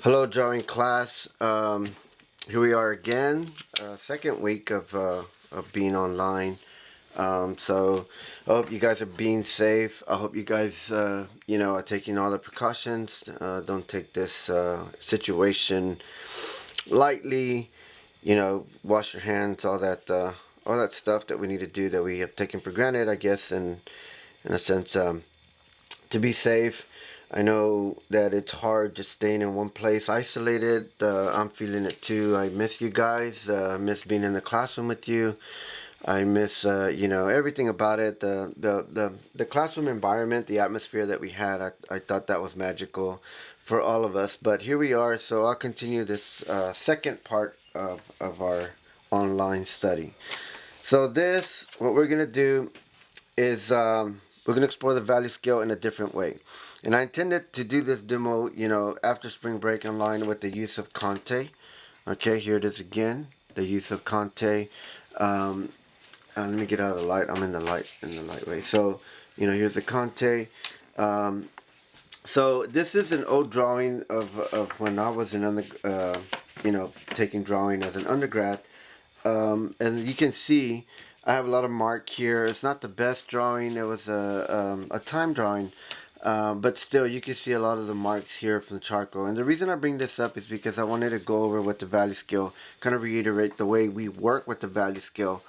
Hello, drawing class. Here we are again, second week of being online. So I hope you guys are being safe. I hope you guys, are taking all the precautions. Don't take this situation lightly. Wash your hands, all that stuff that we need to do that we have taken for granted, I guess, and in a sense, to be safe. I know that it's hard just staying in one place isolated. I'm feeling it too. I miss you guys. I miss being in the classroom with you. I miss, everything about it. The classroom environment, the atmosphere that we had. I thought that was magical for all of us. But here we are. So I'll continue this second part of our online study. So what we're gonna do is we're going to explore the value scale in a different way. And I intended to do this demo, after spring break online with the use of Conte. Okay, here it is again, the use of Conte. Let me get out of the light. I'm in the light way. So, here's the Conte. So this is an old drawing of when I was taking drawing as an undergrad. And you can see I have a lot of mark here. It's not the best drawing. It was a time drawing. But still, you can see a lot of the marks here from the charcoal. And the reason I bring this up is because I wanted to go over with the value scale, kind of reiterate the way we work with the value scale.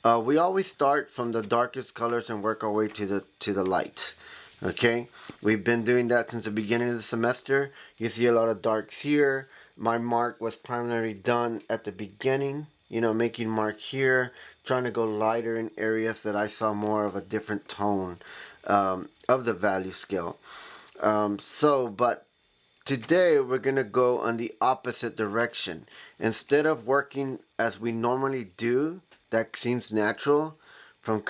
We always start from the darkest colors and work our way to the light. Okay, we've been doing that since the beginning of the semester. You see a lot of darks here. My mark was primarily done at the beginning, making mark here, trying to go lighter in areas that I saw more of a different tone of the value scale. But today we're going to go on the opposite direction. Instead of working as we normally do, that seems natural, from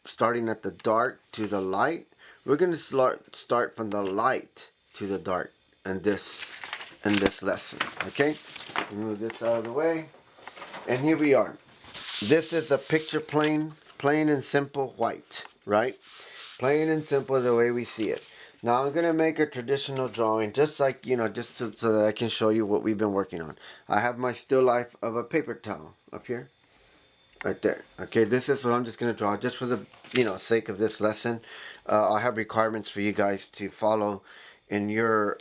starting at the dark to the light, we're going to start from the light to the dark in this lesson. Okay, move this out of the way, and here we are. This is a picture plain and simple white, right? Plain and simple the way we see it. Now I'm going to make a traditional drawing, just like, so that I can show you what we've been working on. I have my still life of a paper towel up here. Right there. Okay, this is what I'm just going to draw just for the, sake of this lesson. I have requirements for you guys to follow in your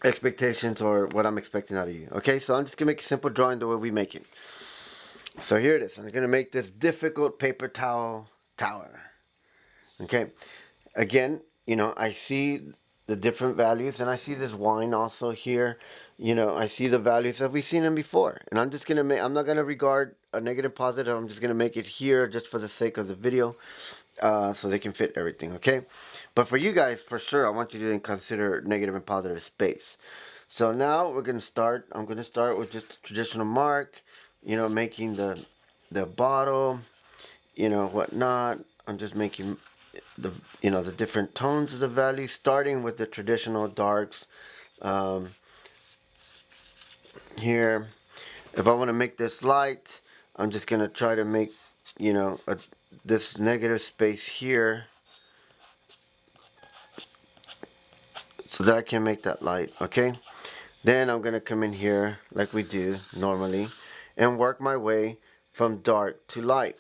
expectations or what I'm expecting out of you. Okay, so I'm just going to make a simple drawing the way we make it. So here it is. I'm going to make this difficult paper towel tower. Okay, again, I see the different values, and I see this wine also here. I see the values that we've seen them before, and I'm just gonna I'm not gonna regard a negative positive. I'm just gonna make it here just for the sake of the video, so they can fit everything. Okay, but for you guys, for sure, I want you to consider negative and positive space. So now we're gonna start. I'm gonna start with just a traditional mark, making the bottle, whatnot. I'm just making the different tones of the value, starting with the traditional darks. Here, if I want to make this light, I'm just gonna try to make this negative space here so that I can make that light. Okay, then I'm gonna come in here like we do normally and work my way from dark to light.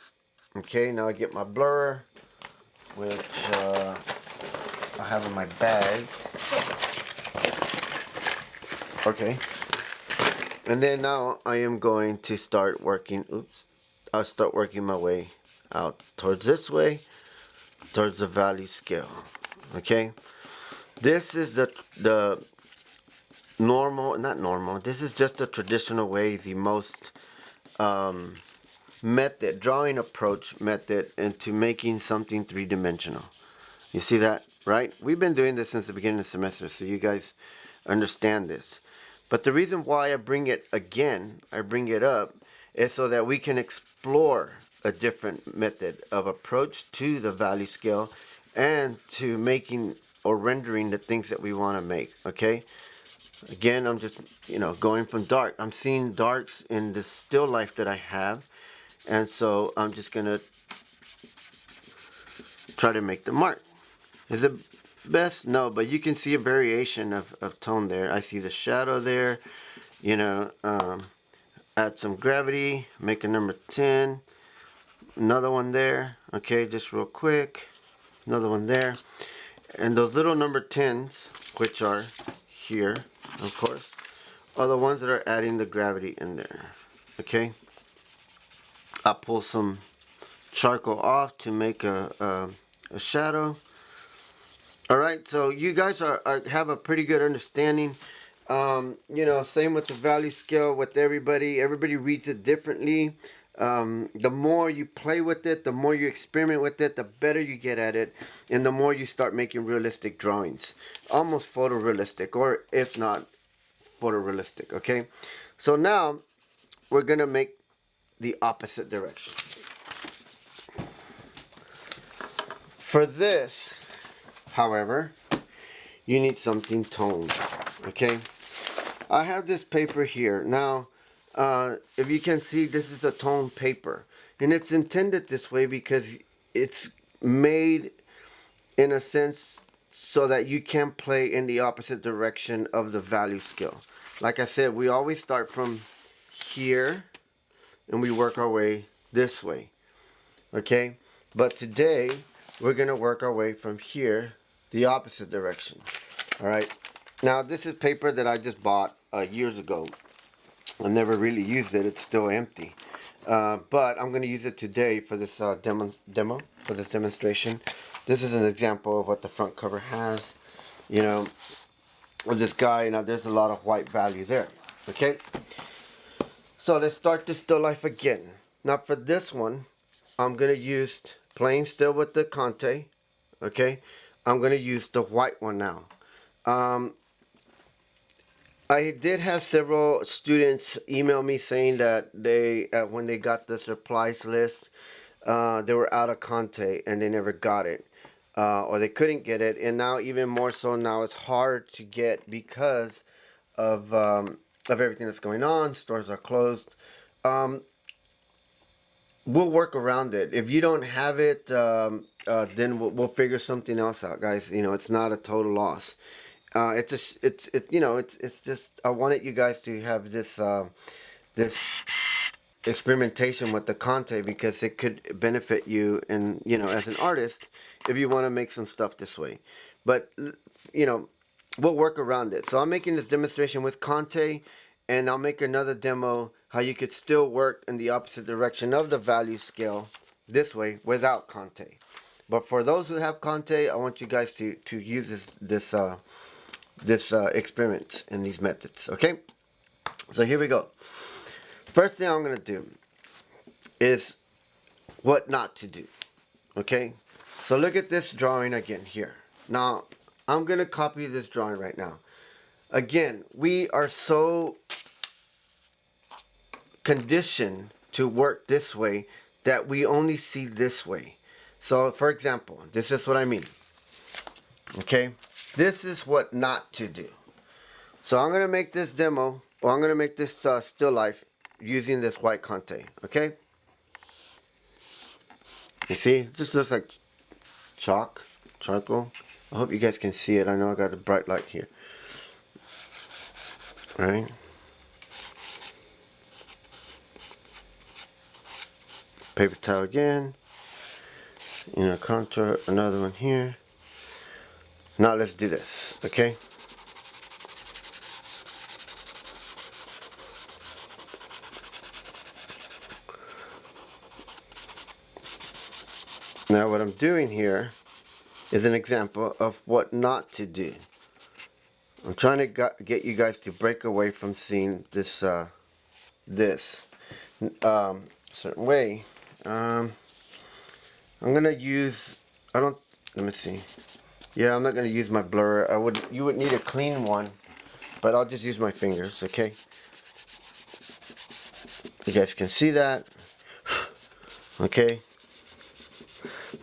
Okay, now I get my blur, which I have in my bag. Okay, and then now I am going to start working. I'll start working my way out towards this way, towards the value scale. Okay, this is the normal, not normal. This is just the traditional way, the most drawing approach method into making something three-dimensional. You see that, right? We've been doing this since the beginning of the semester, so you guys understand this. But the reason why I bring it up, is so that we can explore a different method of approach to the value scale and to making or rendering the things that we want to make. Okay, again, I'm just going from dark. I'm seeing darks in the still life that I have, and so I'm just gonna try to make the mark. Is it best? No, but you can see a variation of tone there. I see the shadow there, you know. Add some gravity, make a number 10, another one there, okay, just real quick, another one there, and those little number 10s, which are here, of course, are the ones that are adding the gravity in there, okay. I pull some charcoal off to make a shadow. All right, so you guys have a pretty good understanding. You know, same with the value scale with everybody. Everybody reads it differently. The more you play with it, the more you experiment with it, the better you get at it, and the more you start making realistic drawings, almost photorealistic, or if not photorealistic. Okay, so now we're gonna make the opposite direction. For this, however, you need something toned. Okay, I have this paper here. Now, if you can see, this is a toned paper, and it's intended this way because it's made in a sense so that you can play in the opposite direction of the value scale. Like I said, we always start from here and we work our way this way. Okay, but today we're gonna work our way from here the opposite direction. All right, now this is paper that I just bought years ago. I never really used it. It's still empty, but I'm going to use it today for this demo for this demonstration. This is an example of what the front cover has, you know, with this guy. Now there's a lot of white value there. Okay, so let's start this still life again. Now for this one, I'm going to use plain still with the Conte. Okay, I'm going to use the white one now. I did have several students email me saying that they, when they got the supplies list, they were out of Conte and they never got it, or they couldn't get it. And now, even more so now, it's hard to get because of everything that's going on. Stores are closed. We'll work around it. If you don't have it, then we'll figure something else out, guys. You know, it's not a total loss. It's just I wanted you guys to have this this experimentation with the Conte because it could benefit you, and you know, as an artist, if you want to make some stuff this way. But you know, we'll work around it. So I'm making this demonstration with Conte, and I'll make another demo how you could still work in the opposite direction of the value scale this way without Conte. But for those who have Conte, I want you guys to use this experiment and these methods. Okay, so here we go. First thing I'm going to do is what not to do. Okay, so look at this drawing again here. Now I'm going to copy this drawing right now. Again, we are so conditioned to work this way that we only see this way. So for example, this is what I mean. Okay, this is what not to do. So I'm going to make this demo, or I'm going to make this still life using this white Conte. Okay, you see, it just looks like charcoal. I hope you guys can see it. I know I got a bright light here. All right, paper towel again, you know, contour, another one here. Now let's do this. Okay, now what I'm doing here is an example of what not to do. I'm trying to get you guys to break away from seeing this certain way. I'm gonna use, let me see. Yeah, I'm not gonna use my blur. You would need a clean one, but I'll just use my fingers, okay? You guys can see that. Okay.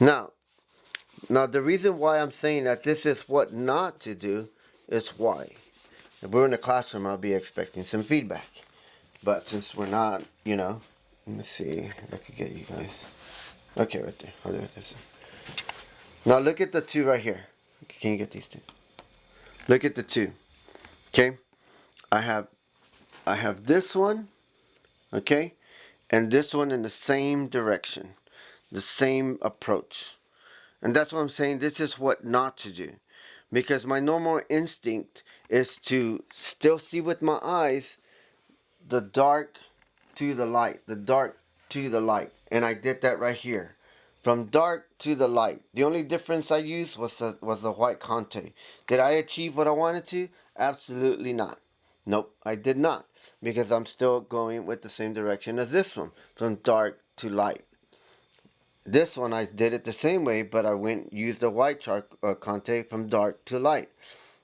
Now the reason why I'm saying that this is what not to do is why. If we're in the classroom, I'll be expecting some feedback. But since we're not, you know, let me see if I could get you guys. Okay, right there. I'll do it this way. Now look at the two right here. Can you get these two? Look at the two. Okay, I have this one, okay, and this one in the same direction, the same approach. And that's what I'm saying. This is what not to do. Because my normal instinct is to still see with my eyes the dark to the light, the dark to the light. And I did that right here. From dark to the light. The only difference I used was the white Conte. Did I achieve what I wanted to? Absolutely not. Nope, I did not. Because I'm still going with the same direction as this one. From dark to light. This one I did it the same way, but I went used the white chart Conte from dark to light.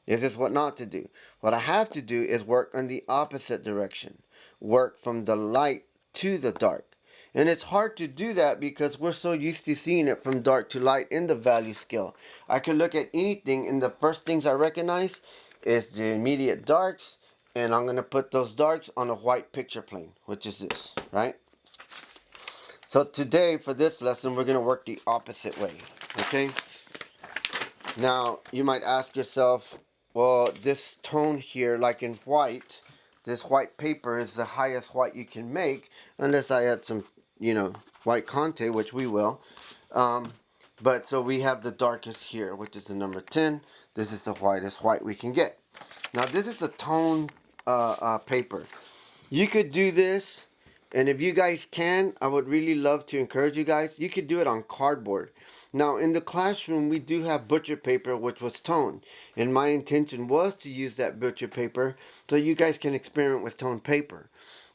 This is what not to do. What I have to do is work on the opposite direction. Work from the light to the dark. And it's hard to do that because we're so used to seeing it from dark to light in the value scale. I can look at anything and the first things I recognize is the immediate darks, and I'm going to put those darks on a white picture plane, which is this, right? So today for this lesson we're going to work the opposite way, okay? Now you might ask yourself, well, this tone here, like in white, this white paper is the highest white you can make, unless I add some, white Conte, which we will. But so we have the darkest here, which is the number 10. This is the whitest white we can get. Now this is a tone paper. You could do this, and if you guys can, I would really love to encourage you guys. You could do it on cardboard. Now, in the classroom, we do have butcher paper, which was toned. And my intention was to use that butcher paper so you guys can experiment with toned paper.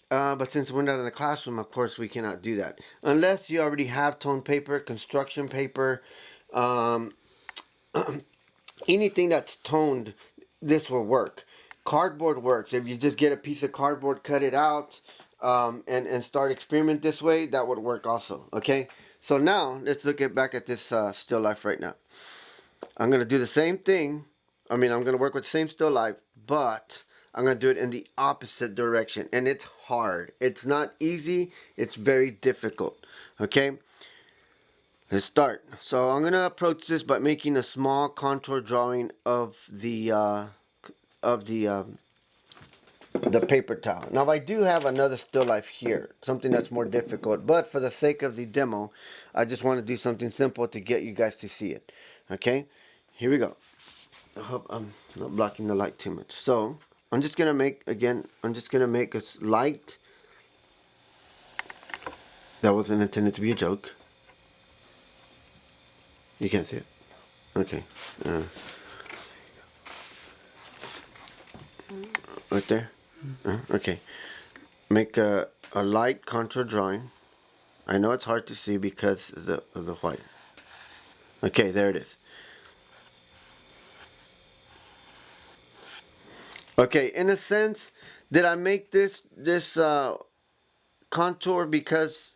But since we're not in the classroom, of course, we cannot do that. Unless you already have toned paper, construction paper, anything that's toned, this will work. Cardboard works. If you just get a piece of cardboard, cut it out, and start experiment this way, that would work also. Okay, so now let's look back at this still life right now. I'm gonna do the same thing. I'm gonna work with the same still life, but I'm gonna do it in the opposite direction, and it's hard. It's not easy. It's very difficult. Okay, let's start. So I'm gonna approach this by making a small contour drawing of the paper towel. Now I do have another still life here, something that's more difficult, but for the sake of the demo, I just want to do something simple to get you guys to see it. Okay, here we go. I hope I'm not blocking the light too much. So I'm just gonna make a light. That wasn't intended to be a joke. You can't see it. Okay. Right there. Okay. Make a light contour drawing. I know it's hard to see because of the white. Okay, there it is. Okay, in a sense, did I make this contour because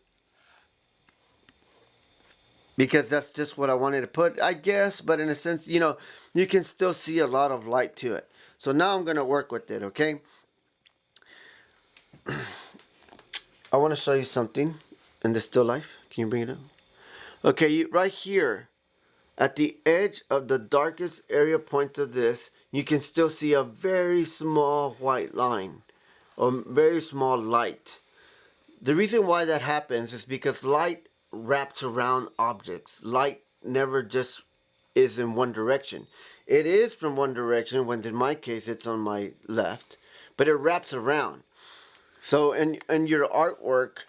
that's just what I wanted to put, I guess, but in a sense, you can still see a lot of light to it. So now I'm going to work with it, okay? I want to show you something in the still life. Can you bring it up? Okay, right here at the edge of the darkest area point of this, you can still see a very small white line or very small light. The reason why that happens is because light wraps around objects. Light never just is in one direction. It is from one direction when in my case it's on my left, but it wraps around. So in your artwork,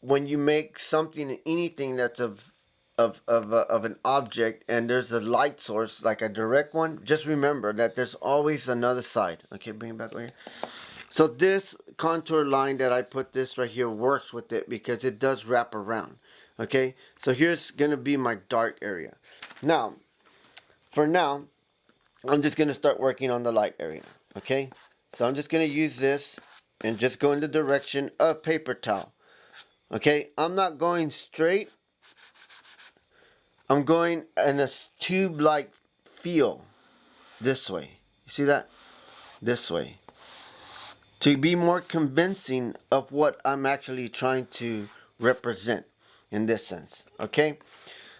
when you make something, anything that's of an object and there's a light source like a direct one, just remember that there's always another side. Okay, bring it back over here. So this contour line that I put this right here works with it because it does wrap around. Okay, so here's gonna be my dark area. Now, for now, I'm just gonna start working on the light area. Okay, so I'm just gonna use this and just go in the direction of paper towel. Okay, I'm not going straight. I'm going in a tube-like feel this way. You see that? This way. To be more convincing of what I'm actually trying to represent in this sense. Okay?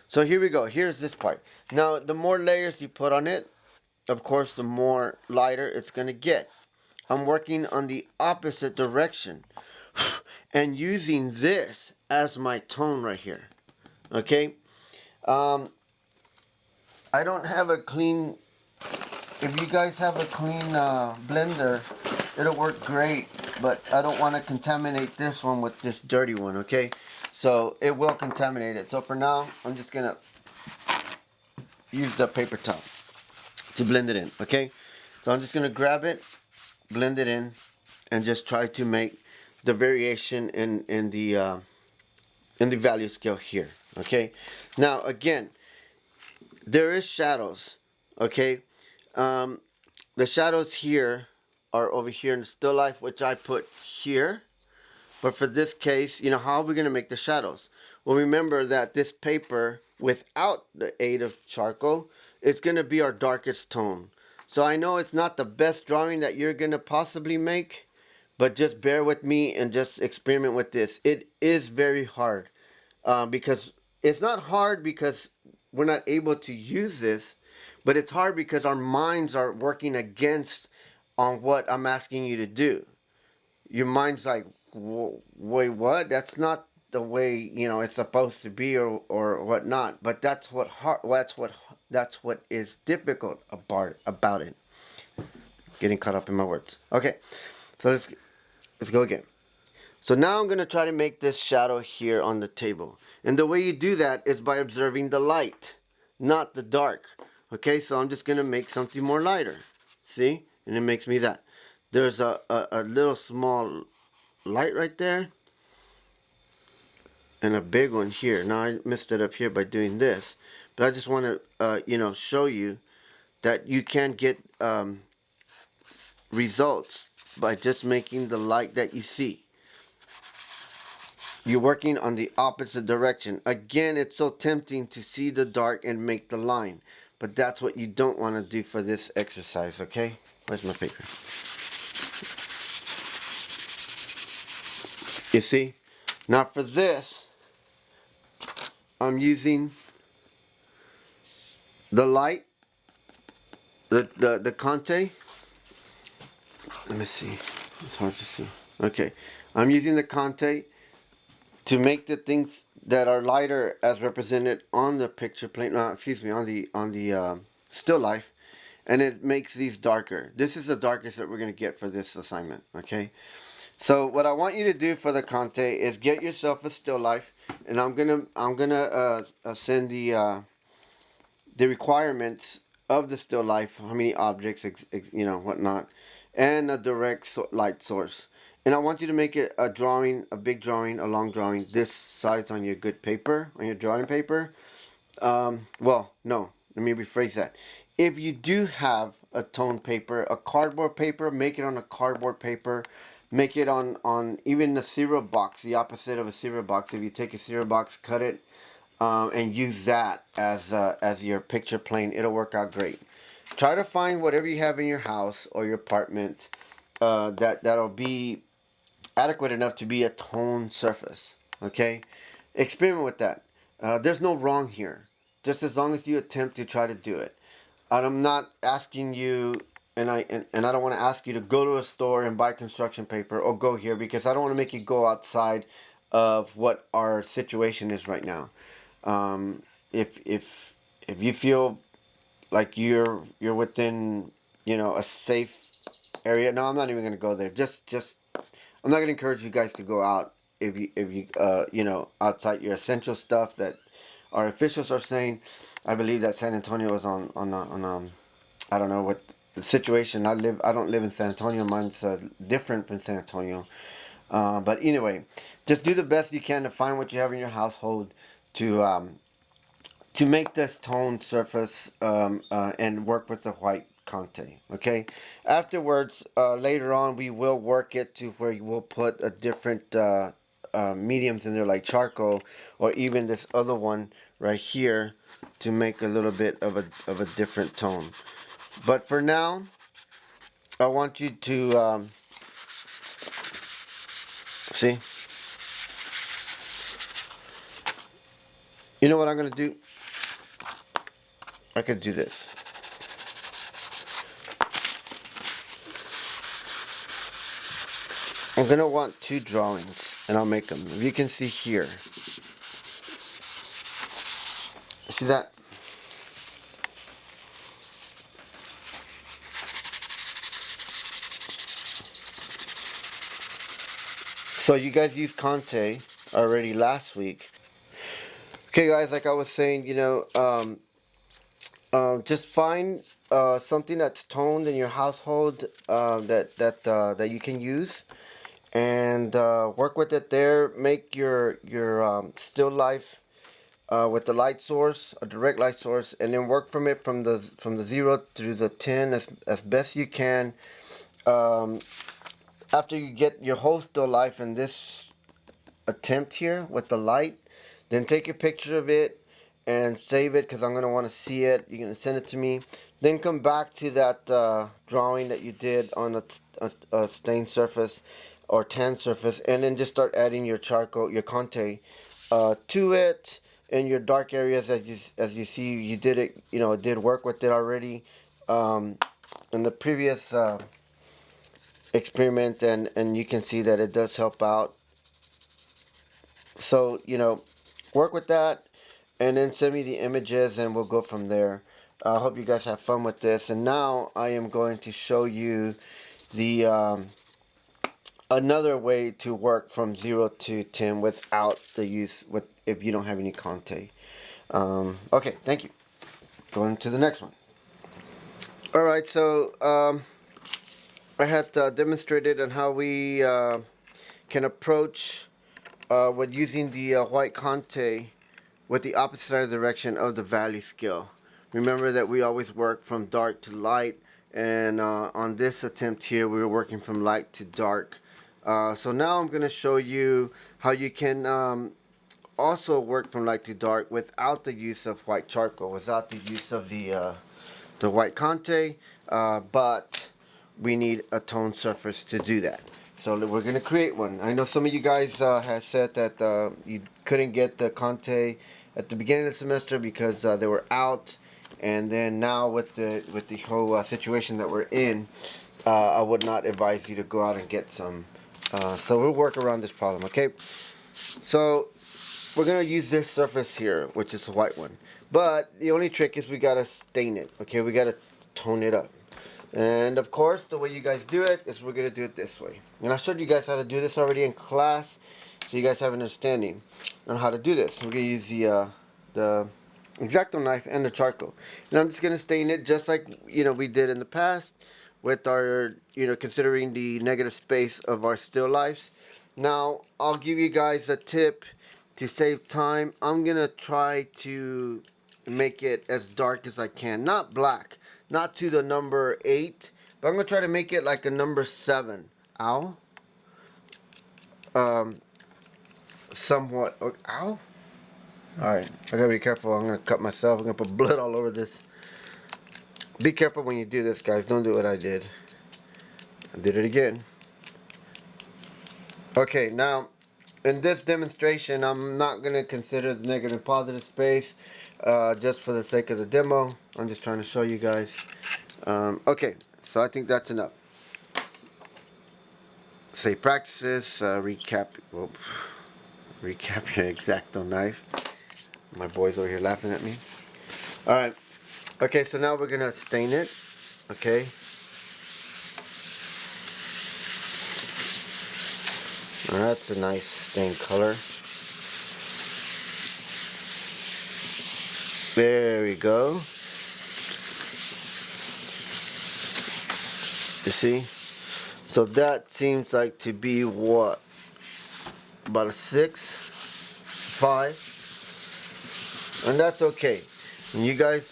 So here we go. Here's this part. Now, the more layers you put on it, of course, the more lighter it's going to get. I'm working on the opposite direction and using this as my tone right here. Okay? Um, I don't have a clean. If you guys have a clean blender, it'll work great. But I don't want to contaminate this one with this dirty one. Okay? So it will contaminate it. So for now, I'm just going to use the paper towel to blend it in. Okay? So I'm just going to grab it, blend it in, and just try to make the variation in the value scale here. Okay, now again, there is shadows. Okay, the shadows here are over here in the still life, which I put here. But for this case, you know, how are we going to make the shadows? Well, remember that this paper, without the aid of charcoal, is going to be our darkest tone. So I know it's not the best drawing that you're going to possibly make, but just bear with me and just experiment with this. It is very hard because it's not hard because we're not able to use this, but it's hard because our minds are working against on what I'm asking you to do. Your mind's like, wait, what? That's not the way, you know, it's supposed to be, or whatnot. But that's what that's what is difficult about it. Getting caught up in my words. Okay, so let's go again. So now I'm gonna try to make this shadow here on the table, and the way you do that is by observing the light, not the dark. Okay, so I'm just gonna make something more lighter. See, and it makes me that. There's a little small light right there and a big one here. Now I messed it up here by doing this, but I just want to you know, show you that you can get results by just making the light that you see. You're working on the opposite direction. Again, it's so tempting to see the dark and make the line, but that's what you don't want to do for this exercise. Okay, where's my paper? You see, now for this, I'm using the light, the Conte. Let me see. It's hard to see. Okay, I'm using the Conte to make the things that are lighter as represented on the picture plane. Excuse me, on the still life, and it makes these darker. This is the darkest that we're gonna get for this assignment. Okay. So what I want you to do for the Conte is get yourself a still life, and I'm gonna send the requirements of the still life, how many objects, you know, whatnot, and a direct light source. And I want you to make it a drawing, a big drawing, a long drawing, this size on your good paper, on your drawing paper. Well, no, let me rephrase that. If you do have a tone paper, a cardboard paper, make it on a cardboard paper. Make it on even the cereal box, the opposite of a cereal box. If you take a cereal box, cut it, and use that as your picture plane, it'll work out great. Try to find whatever you have in your house or your apartment that'll be adequate enough to be a tone surface. Okay, experiment with that. There's no wrong here, just as long as you attempt to try to do it. And I'm not asking you, and I don't want to ask you to go to a store and buy construction paper or go here, because I don't want to make you go outside of what our situation is right now. If you feel like you're within, you know, a safe area. No, I'm not even gonna go there. Just I'm not gonna encourage you guys to go out if you you know, outside your essential stuff that our officials are saying. I believe that San Antonio is on I don't know what the situation. I don't live in San Antonio. Mine's different from San Antonio. But anyway, just do the best you can to find what you have in your household to make this tone surface and work with the white Conte. Okay. Afterwards, later on, we will work it to where you will put a different mediums in there, like charcoal, or even this other one right here, to make a little bit of a different tone. But for now, I want you to see. You know what I'm gonna do? I could do this. I'm gonna want two drawings, and I'll make them. If you can see here, see that? So you guys used Conte already last week. Okay, guys, like I was saying, just find something that's toned in your household that you can use, and work with it there. Make your still life with the light source, a direct light source, and then work from it from the 0 through the 10 as best you can. Um, After you get your whole still life in this attempt here with the light, then take a picture of it and save it, because I'm going to want to see it. You're going to send it to me. Then come back to that drawing that you did on a stained surface or tan surface, and then just start adding your charcoal, your Conte, to it in your dark areas. As you see, you did it. It did work with it already in the previous experiment, and you can see that it does help out. So work with that, and then send me the images, and we'll go from there. I hope you guys have fun with this. And now I am going to show you the another way to work from 0 to 10 without the use if you don't have any Conte. Okay, thank you. Going to the next one. All right, so I had demonstrated on how we can approach with using the white Conte with the opposite side of the direction of the value scale. Remember that we always work from dark to light, and on this attempt here we were working from light to dark. So now I'm going to show you how you can also work from light to dark without the use of white charcoal, without the use of the white Conte, but we need a tone surface to do that. So we're going to create one. I know some of you guys have said that you couldn't get the Conte at the beginning of the semester because they were out, and then now with the whole situation that we're in, I would not advise you to go out and get some. So we'll work around this problem, okay? So we're going to use this surface here, which is a white one. But the only trick is we got to stain it, okay? We got to tone it up. And of course, the way you guys do it is we're going to do it this way. And I showed you guys how to do this already in class, so you guys have an understanding on how to do this. We're going to use the X-Acto knife and the charcoal. And I'm just going to stain it just like, we did in the past with our, considering the negative space of our still lifes. Now, I'll give you guys a tip to save time. I'm going to try to make it as dark as I can. Not black. Not to the number 8. But I'm going to try to make it like a number 7. Ow. Somewhat. Ow. Alright. I got to be careful. I'm going to cut myself. I'm going to put blood all over this. Be careful when you do this, guys. Don't do what I did. I did it again. Okay, now in this demonstration, I'm not going to consider the negative and positive space just for the sake of the demo. I'm just trying to show you guys. Okay, so I think that's enough. Say practices, recap your X-Acto knife. My boy's over here laughing at me. Alright, okay, so now we're going to stain it. Okay. That's a nice stained color. There we go. You see? So that seems like to be what? About a 6, 5. And that's okay. And you guys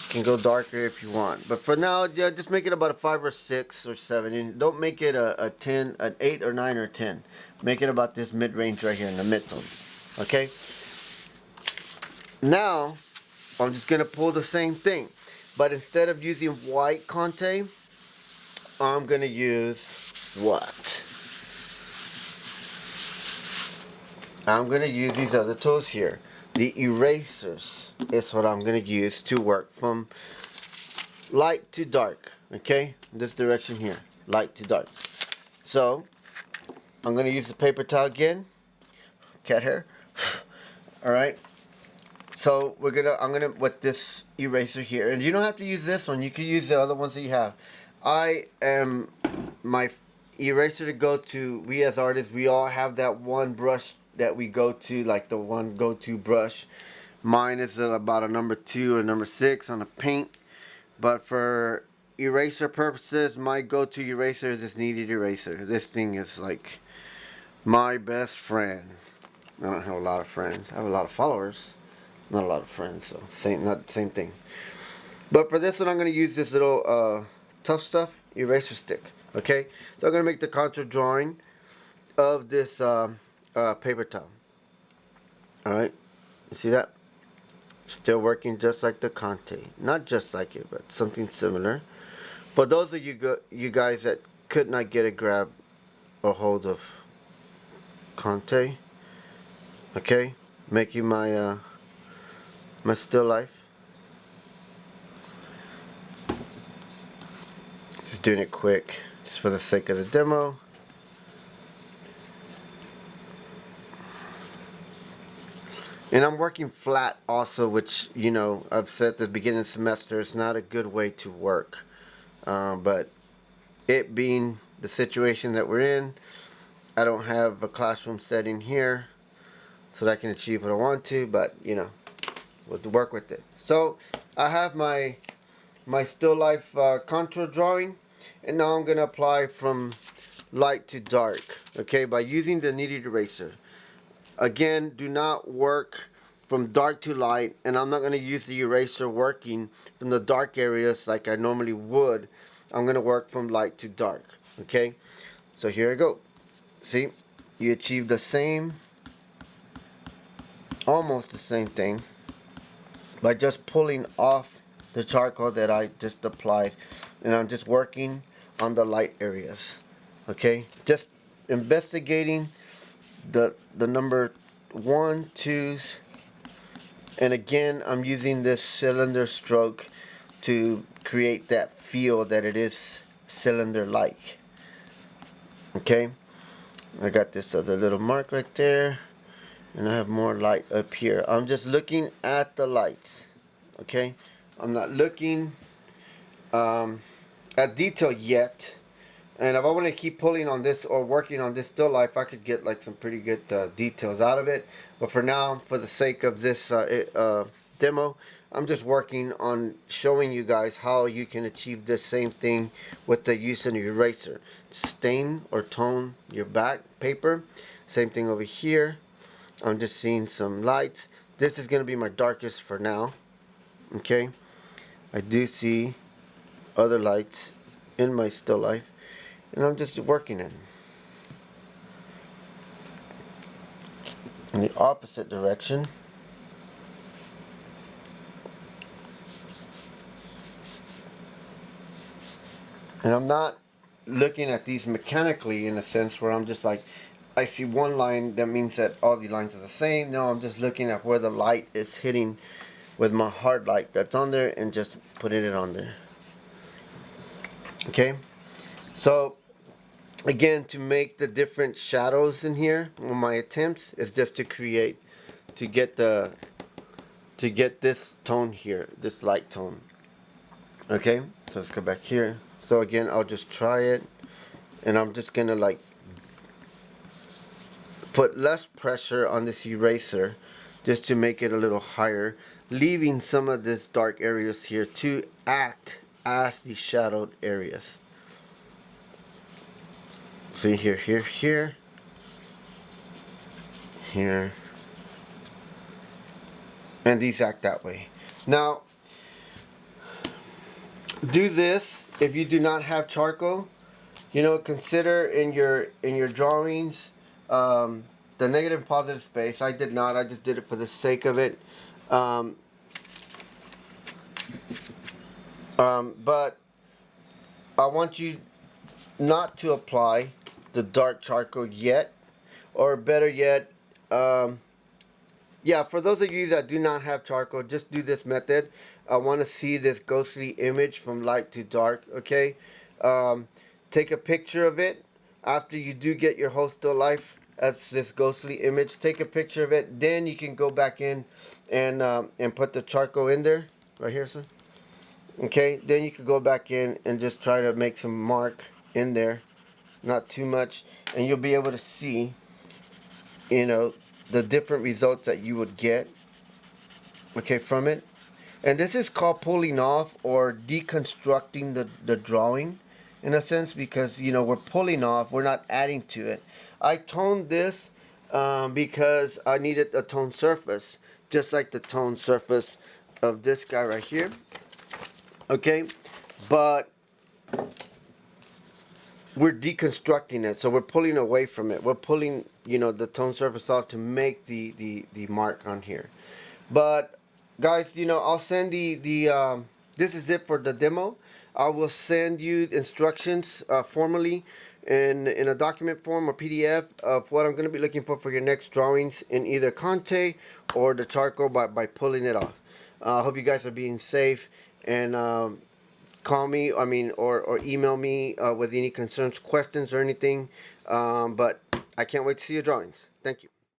can go darker if you want. But for now, yeah, just make it about a 5 or 6 or 7. And don't make it a 10, an 8 or 9 or 10. Make it about this mid-range right here in the mid-tones. Okay? Now, I'm just going to pull the same thing. But instead of using white Conte, I'm going to use what? I'm going to use these other tools here. The erasers is what I'm going to use to work from light to dark. Okay, this direction here, light to dark. So I'm going to use the paper towel again, cat hair. All right. So I'm gonna with this eraser here, and you don't have to use this one. You can use the other ones that you have. I am my eraser to go to. We as artists, we all have that one brush that we go to, like the one go-to brush. Mine is about a number 2 or number 6 on a paint, but for eraser purposes, my go-to eraser is this kneaded eraser. This thing is like my best friend. I don't have a lot of friends. I have a lot of followers, not a lot of friends. So not the same thing. But for this one, I'm going to use this little Tough Stuff eraser stick. Okay, so I'm going to make the contour drawing of this paper towel. All right, you see that? Still working just like the Conte. Not just like it, but something similar. For those of you guys that could not get a grab or hold of Conte, okay, making my my still life. Just doing it quick, just for the sake of the demo. And I'm working flat also, which, you know, I've said at the beginning of the semester, it's not a good way to work. But it being the situation that we're in, I don't have a classroom setting here so that I can achieve what I want to, but, you know, we'll work with it. So I have my still life contour drawing, and now I'm going to apply from light to dark, okay, by using the kneaded eraser. Again, do not work from dark to light, and I'm not going to use the eraser working from the dark areas like I normally would. I'm going to work from light to dark, okay? So here I go. See, you achieve the same, almost the same thing, by just pulling off the charcoal that I just applied, and I'm just working on the light areas, okay? Just investigating the number 1, 2s, and again I'm using this cylinder stroke to create that feel that it is cylinder like. Okay, I got this other little mark right there, and I have more light up here. I'm just looking at the lights, okay? I'm not looking at detail yet. And if I want to keep pulling on this or working on this still life, I could get like some pretty good details out of it. But for now, for the sake of this demo, I'm just working on showing you guys how you can achieve this same thing with the use of an eraser. Stain or tone your back paper. Same thing over here. I'm just seeing some lights. This is going to be my darkest for now. Okay. I do see other lights in my still life, and I'm just working it in the opposite direction. And I'm not looking at these mechanically in a sense where I'm just like, I see one line, that means that all the lines are the same. No, I'm just looking at where the light is hitting with my hard light that's on there and just putting it on there. Okay, so again, to make the different shadows in here, on my attempts is just to create, to get this tone here, this light tone. Okay, so let's go back here. So again, I'll just try it, and I'm just gonna like put less pressure on this eraser just to make it a little higher, leaving some of this dark areas here to act as the shadowed areas. See here, here, here, here, and these act that way. Now, do this if you do not have charcoal. You know, consider in your drawings the negative and positive space. I did not. I just did it for the sake of it. But I want you not to apply the dark charcoal yet, or better yet, Yeah, for those of you that do not have charcoal, just do this method. I want to see this ghostly image from light to dark, okay? Um, Take a picture of it after you do get your whole still life as this ghostly image. Take a picture of it, then you can go back in and put the charcoal in there, right here, son. Okay, then you can go back in and just try to make some mark in there, not too much, and you'll be able to see, you know, the different results that you would get, okay, from it. And this is called pulling off or deconstructing the drawing in a sense, because you know we're pulling off, we're not adding to it. I toned this because I needed a toned surface, just like the toned surface of this guy right here, okay? But we're deconstructing it, so we're pulling away from it. We're pulling, you know, the tone surface off to make the mark on here. But guys, you know, I'll send the this is it for the demo. I will send you instructions formally in a document form or PDF of what I'm going to be looking for your next drawings in either Conte or the charcoal by pulling it off. I hope you guys are being safe, and call me, I mean, or email me with any concerns, questions, or anything. But I can't wait to see your drawings. Thank you.